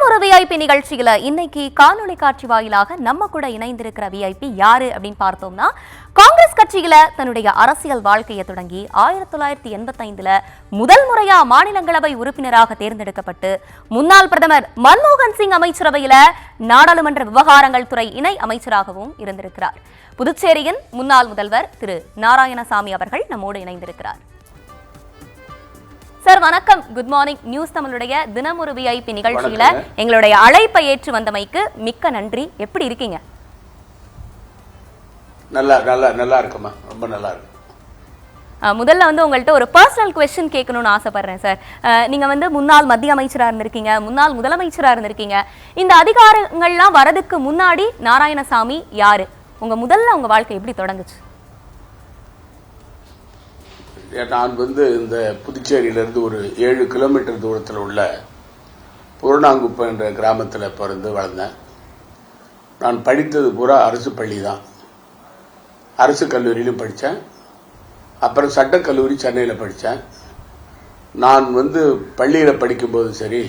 ஒரு விஐபி நிகழ்ச்சியில இன்னைக்கு காணொலி காட்சி வாயிலாக நம்ம கூட இணைந்திருக்கிற விஐபி யாரு அப்படின்னு பார்த்தோம்னா, காங்கிரஸ் கட்சியில தன்னுடைய அரசியல் வாழ்க்கையை தொடங்கி 1985 முதல் முறையா மாநிலங்களவை உறுப்பினராக தேர்ந்தெடுக்கப்பட்டு முன்னாள் பிரதமர் மன்மோகன் சிங் அமைச்சரவையில நாடாளுமன்ற விவகாரங்கள் துறை இணை அமைச்சராகவும் இருந்திருக்கிறார். புதுச்சேரியின் முன்னாள் முதல்வர் திரு நாராயணசாமி அவர்கள் நம்மோடு இணைந்திருக்கிறார். சார் வணக்கம், குட் மார்னிங். நியூஸ் தமிழுடைய தினமொரு விஐபி நிகழ்ச்சியில எங்களுடைய அழைப்பை ஏற்று வந்தமைக்கு மிக்க நன்றி. எப்படி இருக்கீங்க? நல்லா இருக்குமா, ரொம்ப நல்லா இருக்கு. முதல்ல உங்கள்கிட்ட ஒரு பர்சனல் குவெஸ்டின் கேட்கணும்னு ஆசைப்படுறேன் சார். நீங்க முன்னாள் மத்திய அமைச்சரா இருந்திருக்கீங்க, முன்னாள் முதலமைச்சரா இருந்திருக்கீங்க. இந்த அதிகாரங்கள்லாம் வரதுக்கு முன்னாடி நாராயணசாமி யாரு? உங்க வாழ்க்கை எப்படி தொடங்குச்சு? நான் இந்த புதுச்சேரியிலிருந்து ஒரு 7 கிலோமீட்டர் தூரத்தில் உள்ள பூர்ணாங்குப்பம் என்ற கிராமத்தில் பிறந்து வளர்ந்தேன். நான் படித்தது பூரா அரசு பள்ளி தான். அரசு கல்லூரியிலும் படித்தேன். அப்புறம் சட்டக்கல்லூரி சென்னையில் படித்தேன். நான் பள்ளியில் படிக்கும்போது சரி,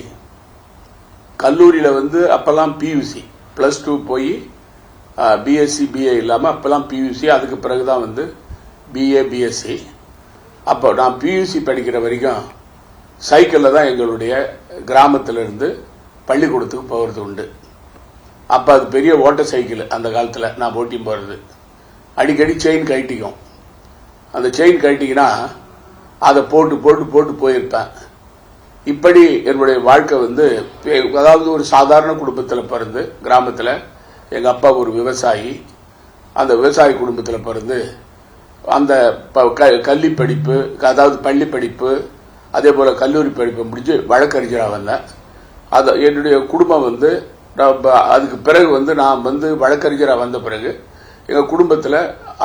கல்லூரியில் அப்போல்லாம் பியூசி +2 போய் பிஎஸ்சி பிஏ இல்லாமல் அப்போல்லாம் பியூசி, அதுக்கு பிறகு தான் பிஏ பிஎஸ்சி. அப்போ நான் பியூசி படிக்கிற வரைக்கும் சைக்கிளில் தான் எங்களுடைய கிராமத்திலிருந்து பள்ளிக்கூடத்துக்கு போகிறது உண்டு. அப்போ அது பெரிய ஓட்ட சைக்கிள். அந்த காலத்தில் நான் ஓட்டி போகிறது அடிக்கடி செயின் கட்டிக்கும். அந்த செயின் கட்டிக்கினா அதை போட்டு போட்டு போட்டு போயிருப்பேன். இப்படி என்னுடைய வாழ்க்கை அதாவது ஒரு சாதாரண குடும்பத்தில் பிறந்து, கிராமத்தில் எங்கள் அப்பா ஒரு விவசாயி. அந்த விவசாய குடும்பத்தில் பிறந்து அந்த கல்வி படிப்பு, அதாவது பள்ளி படிப்பு, அதே போல கல்லூரி படிப்பை முடிஞ்சு வழக்கறிஞராக வந்தேன். அது என்னுடைய குடும்பம் அதுக்கு பிறகு நான் வழக்கறிஞராக வந்த பிறகு எங்கள் குடும்பத்தில்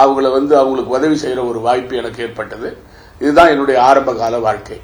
அவங்களுக்கு உதவி செய்கிற ஒரு வாய்ப்பு எனக்கு ஏற்பட்டது. இதுதான் என்னுடைய ஆரம்ப கால வாழ்க்கை.